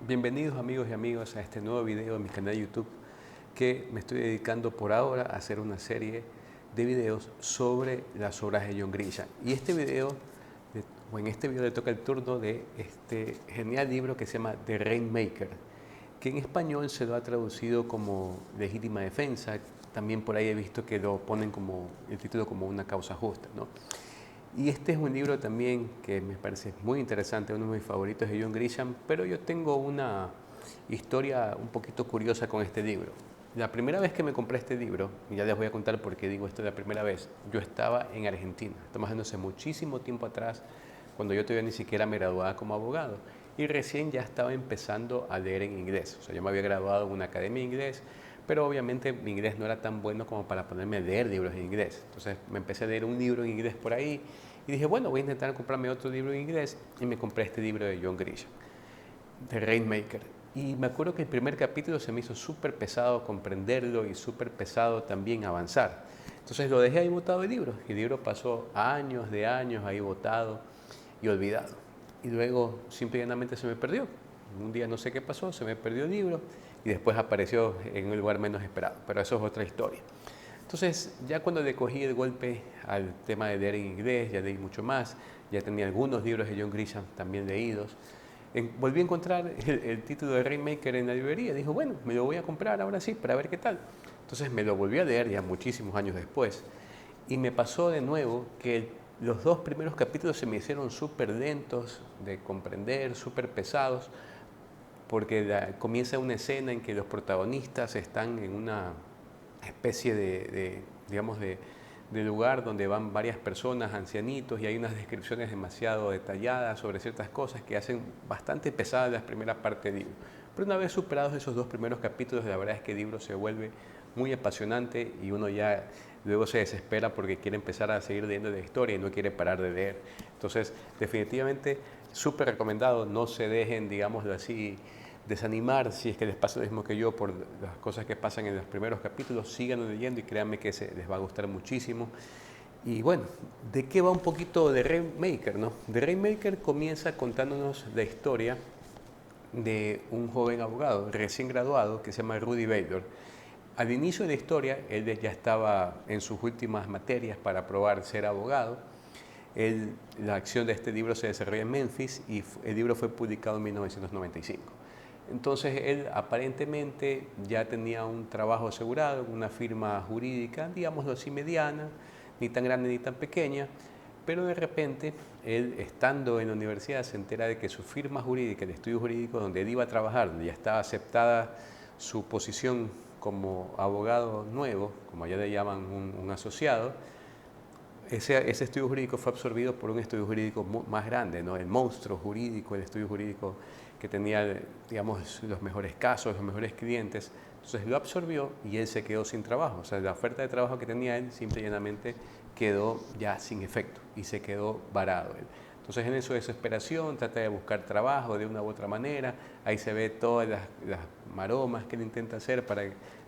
Bienvenidos amigos y amigas a este nuevo video en mi canal de YouTube que me estoy dedicando por ahora a hacer una serie de videos sobre las obras de John Grisham. Y en este video le toca el turno de este genial libro que se llama The Rainmaker, que en español se lo ha traducido como Legítima Defensa. También por ahí he visto que lo ponen como el título como Una causa justa, ¿no? Y este es un libro también que me parece muy interesante, uno de mis favoritos de John Grisham, pero yo tengo una historia un poquito curiosa con este libro. La primera vez que me compré este libro, y ya les voy a contar por qué digo esto la primera vez, yo estaba en Argentina, estamos hablando hace muchísimo tiempo atrás, cuando yo todavía ni siquiera me graduaba como abogado, y recién ya estaba empezando a leer en inglés. O sea, yo me había graduado en una academia de inglés, pero obviamente mi inglés no era tan bueno como para ponerme a leer libros en inglés. Entonces me empecé a leer un libro en inglés por ahí y dije, bueno, voy a intentar comprarme otro libro en inglés y me compré este libro de John Grisham, The Rainmaker. Y me acuerdo que el primer capítulo se me hizo súper pesado comprenderlo y súper pesado también avanzar. Entonces lo dejé ahí botado el libro. Y el libro pasó años de años ahí botado y olvidado. Y luego simple y llanamente se me perdió. Un día no sé qué pasó, se me perdió el libro y después apareció en un lugar menos esperado. Pero eso es otra historia. Entonces, ya cuando le cogí el golpe al tema de leer en inglés, ya leí mucho más, ya tenía algunos libros de John Grisham también leídos. Volví a encontrar el título de Rainmaker en la librería. Dijo, bueno, me lo voy a comprar ahora sí, para ver qué tal. Entonces me lo volví a leer ya muchísimos años después. Y me pasó de nuevo que los dos primeros capítulos se me hicieron súper lentos de comprender, súper pesados, porque comienza una escena en que los protagonistas están en una especie digamos, de lugar donde van varias personas, ancianitos, y hay unas descripciones demasiado detalladas sobre ciertas cosas que hacen bastante pesadas las primeras partes del libro. Pero una vez superados esos dos primeros capítulos, la verdad es que el libro se vuelve muy apasionante y uno ya luego se desespera porque quiere empezar a seguir leyendo la historia y no quiere parar de leer. Entonces, definitivamente, súper recomendado, no se dejen, digámoslo así, desanimar si es que les pasa lo mismo que yo por las cosas que pasan en los primeros capítulos. Sigan leyendo y créanme que les va a gustar muchísimo. Y bueno, ¿de qué va un poquito de Rainmaker, no? The Rainmaker comienza contándonos la historia de un joven abogado recién graduado que se llama Rudy Baylor. Al inicio de la historia, él ya estaba en sus últimas materias para probar ser abogado. La acción de este libro se desarrolla en Memphis y el libro fue publicado en 1995. Entonces él aparentemente ya tenía un trabajo asegurado, una firma jurídica, digámoslo así, mediana, ni tan grande ni tan pequeña, pero de repente él, estando en la universidad, se entera de que su firma jurídica, el estudio jurídico donde él iba a trabajar, donde ya estaba aceptada su posición como abogado nuevo, como allá le llaman un asociado, ese estudio jurídico fue absorbido por un estudio jurídico más grande, ¿no? El monstruo jurídico, el estudio jurídico que tenía, digamos, los mejores casos, los mejores clientes. Entonces lo absorbió y él se quedó sin trabajo. O sea, la oferta de trabajo que tenía él simple y llanamente quedó ya sin efecto y se quedó varado él. Entonces en su desesperación trata de buscar trabajo de una u otra manera. Ahí se ve todas las maromas que él intenta hacer para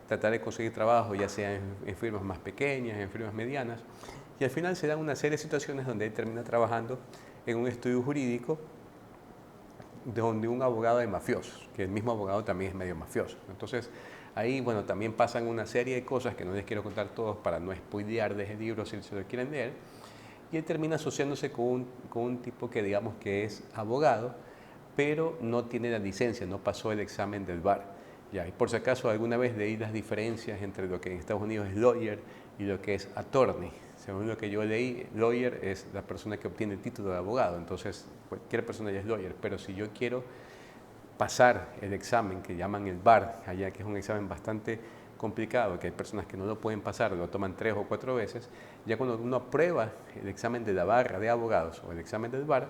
tratar de conseguir trabajo, ya sea en firmas más pequeñas, en firmas medianas. Y al final se dan una serie de situaciones donde él termina trabajando en un estudio jurídico donde un abogado de mafiosos, que el mismo abogado también es medio mafioso. Entonces, ahí, bueno, también pasan una serie de cosas que no les quiero contar todos para no spoilearles el libro si se lo quieren leer. Y él termina asociándose con un tipo que digamos que es abogado, pero no tiene la licencia, no pasó el examen del bar. Ya, y por si acaso alguna vez leí las diferencias entre lo que en Estados Unidos es lawyer y lo que es attorney. Según lo que yo leí, lawyer es la persona que obtiene el título de abogado, entonces cualquier persona ya es lawyer, pero si yo quiero pasar el examen que llaman el bar, allá que es un examen bastante complicado, que hay personas que no lo pueden pasar, lo toman 3 o 4 veces, ya cuando uno aprueba el examen de la barra de abogados o el examen del bar,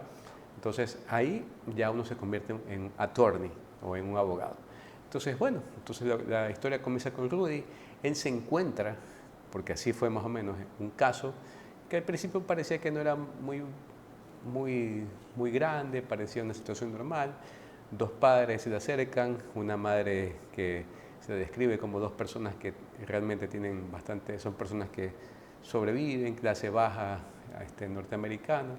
entonces ahí ya uno se convierte en attorney o en un abogado. Entonces, bueno, entonces la historia comienza con Rudy, él se encuentra, porque así fue más o menos, un caso que al principio parecía que no era muy grande, parecía una situación normal. Dos padres se le acercan, una madre que se le describe como dos personas que realmente tienen bastante, son personas que sobreviven, clase baja norteamericana,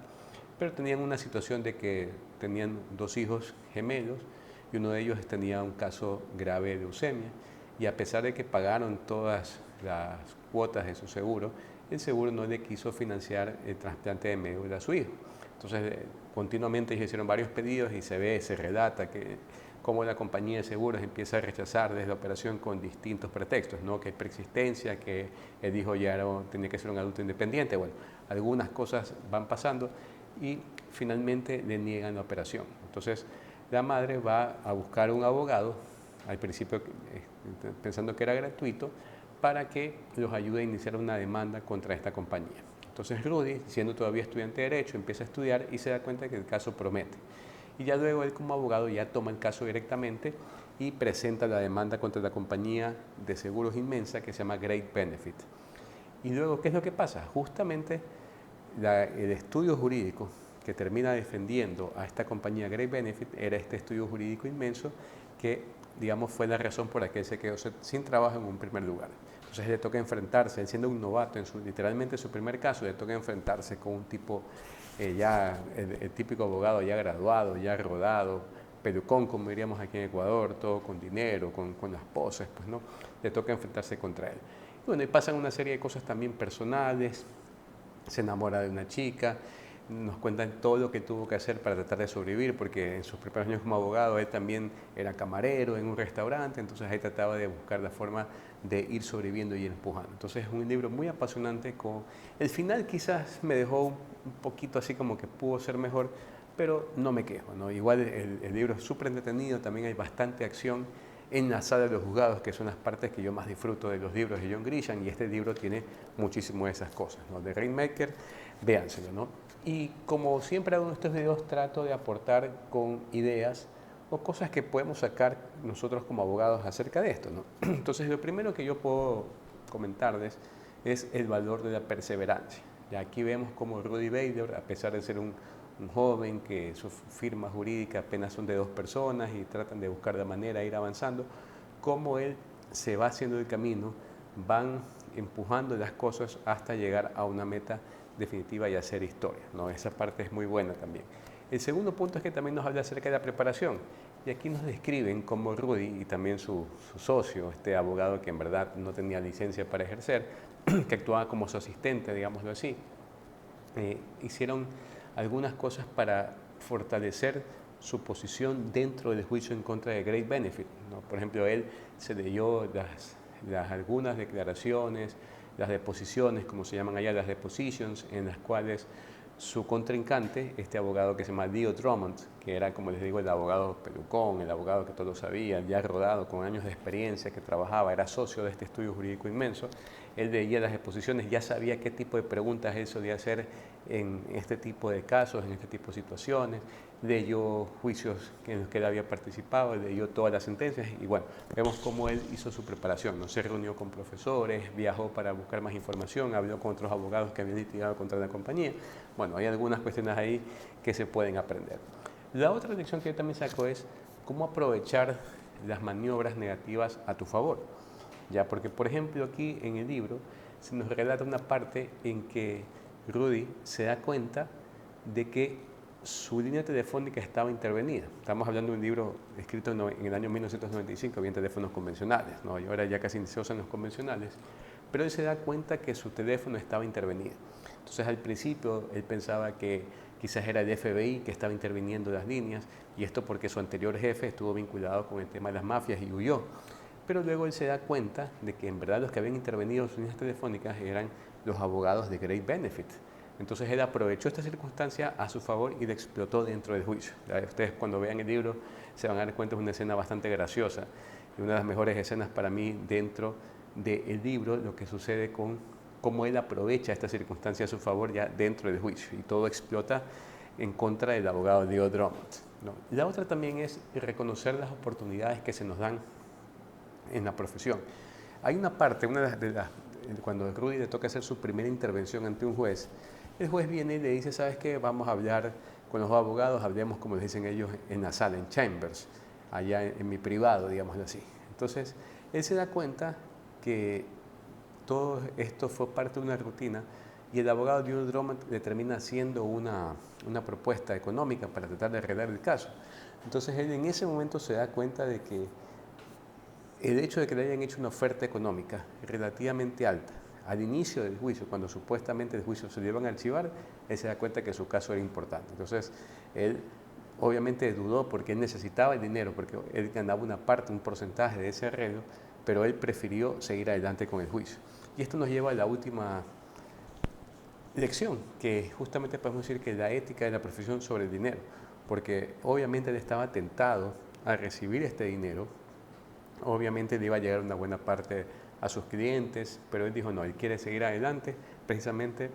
pero tenían una situación de que tenían dos hijos gemelos y uno de ellos tenía un caso grave de leucemia, y a pesar de que pagaron todas las cuotas de su seguro, el seguro no le quiso financiar el trasplante de médula a su hijo. Entonces, continuamente ellos hicieron varios pedidos y se relata que cómo la compañía de seguros empieza a rechazar desde la operación con distintos pretextos, ¿no? Que preexistencia, que el hijo tenía que ser un adulto independiente. Bueno, algunas cosas van pasando y finalmente le niegan la operación. Entonces, la madre va a buscar un abogado, al principio pensando que era gratuito, para que los ayude a iniciar una demanda contra esta compañía. Entonces Rudy, siendo todavía estudiante de Derecho, empieza a estudiar y se da cuenta que el caso promete. Y ya luego él como abogado ya toma el caso directamente y presenta la demanda contra la compañía de seguros inmensa que se llama Great Benefit. Y luego, ¿qué es lo que pasa? Justamente el estudio jurídico que termina defendiendo a esta compañía Great Benefit era este estudio jurídico inmenso que, digamos, fue la razón por la que él se quedó sin trabajo en un primer lugar. Entonces le toca enfrentarse, él siendo un novato, literalmente su primer caso, le toca enfrentarse con un tipo el típico abogado ya graduado, ya rodado, pelucón, como diríamos aquí en Ecuador, todo con dinero, con las poses, pues no, le toca enfrentarse contra él. Y bueno, y pasan una serie de cosas también personales, se enamora de una chica, nos cuentan todo lo que tuvo que hacer para tratar de sobrevivir, porque en sus primeros años como abogado él también era camarero en un restaurante, entonces ahí trataba de buscar la forma de ir sobreviviendo y ir empujando. Entonces es un libro muy apasionante. El final quizás me dejó un poquito así como que pudo ser mejor, pero no me quejo, ¿no? Igual el libro es súper entretenido, también hay bastante acción en la sala de los juzgados, que son las partes que yo más disfruto de los libros de John Grisham, y este libro tiene muchísimo de esas cosas, ¿no? De Rainmaker, véanselo, ¿no? Y como siempre hago en estos videos, trato de aportar con ideas o cosas que podemos sacar nosotros como abogados acerca de esto, ¿no? Entonces, lo primero que yo puedo comentarles es el valor de la perseverancia. Y aquí vemos como Rudy Bader, a pesar de ser un joven que su firma jurídica apenas son de 2 personas y tratan de buscar la manera de ir avanzando, cómo él se va haciendo el camino, van empujando las cosas hasta llegar a una meta definitiva y hacer historia, ¿no? Esa parte es muy buena también. El segundo punto es que también nos habla acerca de la preparación. Y aquí nos describen cómo Rudy y también su socio, este abogado que en verdad no tenía licencia para ejercer, que actuaba como su asistente, digámoslo así, hicieron algunas cosas para fortalecer su posición dentro del juicio en contra de Great Benefit, ¿no? Por ejemplo, él se leyó algunas declaraciones, las deposiciones, como se llaman allá, las depositions, en las cuales su contrincante, este abogado que se llama Leo Drummond, que era, como les digo, el abogado pelucón, el abogado que todo lo sabía, ya rodado, con años de experiencia, que trabajaba, era socio de este estudio jurídico inmenso, él leía las exposiciones, ya sabía qué tipo de preguntas él solía hacer en este tipo de casos, en este tipo de situaciones, leyó juicios en los que él había participado, leyó todas las sentencias y bueno, vemos cómo él hizo su preparación, ¿no? Se reunió con profesores, viajó para buscar más información, habló con otros abogados que habían litigado contra la compañía. Bueno, hay algunas cuestiones ahí que se pueden aprender. La otra lección que yo también saco es cómo aprovechar las maniobras negativas a tu favor. Ya, porque por ejemplo aquí en el libro se nos relata una parte en que Rudy se da cuenta de que su línea telefónica estaba intervenida. Estamos hablando de un libro escrito en el año 1995, había teléfonos convencionales, ¿no? Y ahora ya casi se usan los convencionales, pero él se da cuenta que su teléfono estaba intervenido. Entonces al principio él pensaba que quizás era el FBI que estaba interviniendo las líneas, y esto porque su anterior jefe estuvo vinculado con el tema de las mafias y huyó. Pero luego él se da cuenta de que en verdad los que habían intervenido en sus líneas telefónicas eran los abogados de Great Benefit. Entonces él aprovechó esta circunstancia a su favor y la explotó dentro del juicio. Ustedes cuando vean el libro se van a dar cuenta, es una escena bastante graciosa y una de las mejores escenas para mí dentro del libro, lo que sucede con cómo él aprovecha esta circunstancia a su favor ya dentro del juicio y todo explota en contra del abogado Leo Drummond, ¿no? La otra también es reconocer las oportunidades que se nos dan en la profesión. Hay una parte, cuando a Rudy le toca hacer su primera intervención ante un juez, el juez viene y le dice, ¿sabes qué? Vamos a hablar con los abogados, hablemos como les dicen ellos en la sala, en chambers, allá en mi privado, digámoslo así. Entonces, él se da cuenta que todo esto fue parte de una rutina y el abogado Leo Drummond le termina haciendo una propuesta económica para tratar de arreglar el caso. Entonces él en ese momento se da cuenta de que el hecho de que le hayan hecho una oferta económica relativamente alta al inicio del juicio, cuando supuestamente el juicio se lo iban a archivar, él se da cuenta que su caso era importante. Entonces él obviamente dudó porque él necesitaba el dinero, porque él ganaba una parte, un porcentaje de ese arreglo, pero él prefirió seguir adelante con el juicio. Y esto nos lleva a la última lección, que justamente podemos decir que es la ética de la profesión sobre el dinero, porque obviamente él estaba tentado a recibir este dinero, obviamente le iba a llegar una buena parte a sus clientes, pero él dijo no, él quiere seguir adelante precisamente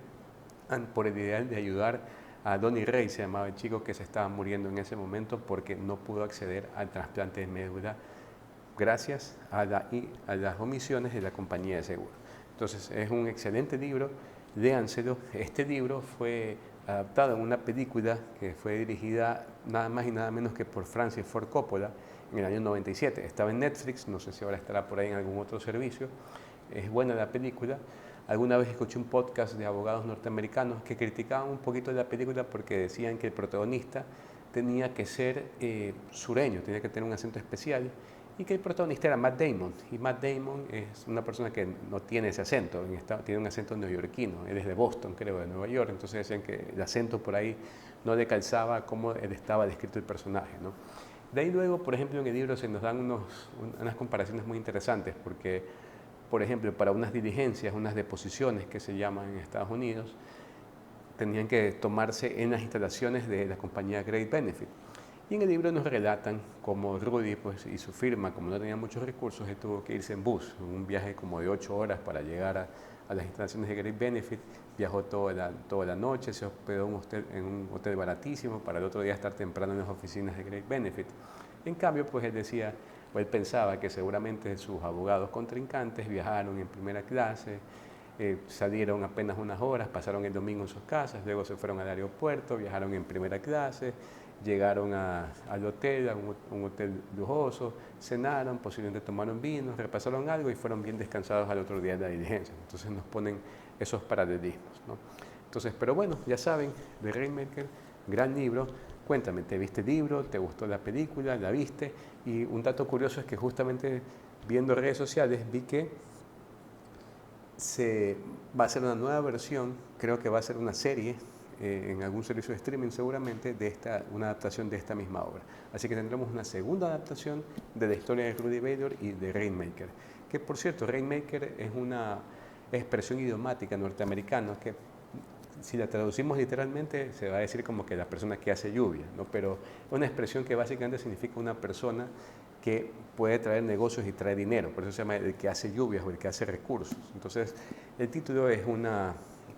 por el ideal de ayudar a Donny Ray, se llamaba el chico que se estaba muriendo en ese momento porque no pudo acceder al trasplante de médula gracias a las omisiones de la compañía de seguro. Entonces es un excelente libro, léanselo. Este libro fue adaptado en una película que fue dirigida nada más y nada menos que por Francis Ford Coppola en el año 97. Estaba en Netflix, no sé si ahora estará por ahí en algún otro servicio. Es buena la película. Alguna vez escuché un podcast de abogados norteamericanos que criticaban un poquito la película porque decían que el protagonista tenía que ser sureño, tenía que tener un acento especial y que el protagonista era Matt Damon. Y Matt Damon es una persona que no tiene ese acento, tiene un acento neoyorquino, él es de Boston, creo, de Nueva York, entonces decían que el acento por ahí no le calzaba cómo él estaba descrito el personaje, ¿no? De ahí luego, por ejemplo, en el libro se nos dan unas comparaciones muy interesantes porque, por ejemplo, para unas diligencias, unas deposiciones que se llaman en Estados Unidos, tenían que tomarse en las instalaciones de la compañía Great Benefit. Y en el libro nos relatan cómo Rudy y su firma, como no tenía muchos recursos, él tuvo que irse en bus, un viaje como de 8 horas para llegar a las instalaciones de Great Benefit. Viajó toda la noche, se hospedó en un hotel baratísimo para el otro día estar temprano en las oficinas de Great Benefit. En cambio, pues él decía, o él pensaba que seguramente sus abogados contrincantes viajaron en primera clase, salieron apenas unas horas, pasaron el domingo en sus casas, luego se fueron al aeropuerto, viajaron en primera clase, llegaron al hotel, a un hotel lujoso, cenaron, posiblemente tomaron vino, repasaron algo y fueron bien descansados al otro día de la diligencia. Entonces nos ponen esos paralelismos, ¿no? Entonces, pero bueno, ya saben, The Rainmaker, gran libro. Cuéntame, ¿te viste el libro? ¿Te gustó la película? ¿La viste? Y un dato curioso es que justamente viendo redes sociales vi que se va a hacer una nueva versión, creo que va a ser una serie en algún servicio de streaming seguramente, una adaptación de esta misma obra. Así que tendremos una segunda adaptación de la historia de Rudy Bader y de Rainmaker, que por cierto, Rainmaker es una expresión idiomática norteamericana que si la traducimos literalmente se va a decir como que la persona que hace lluvia, ¿no? Pero es una expresión que básicamente significa una persona que puede traer negocios y traer dinero, por eso se llama el que hace lluvias o el que hace recursos. Entonces, el título es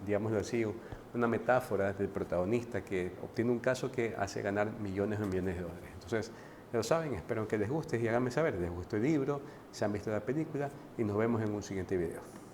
digámoslo así, una metáfora del protagonista que obtiene un caso que hace ganar millones y millones de dólares. Entonces, ya lo saben, espero que les guste y háganme saber, les gustó el libro, se han visto la película y nos vemos en un siguiente video.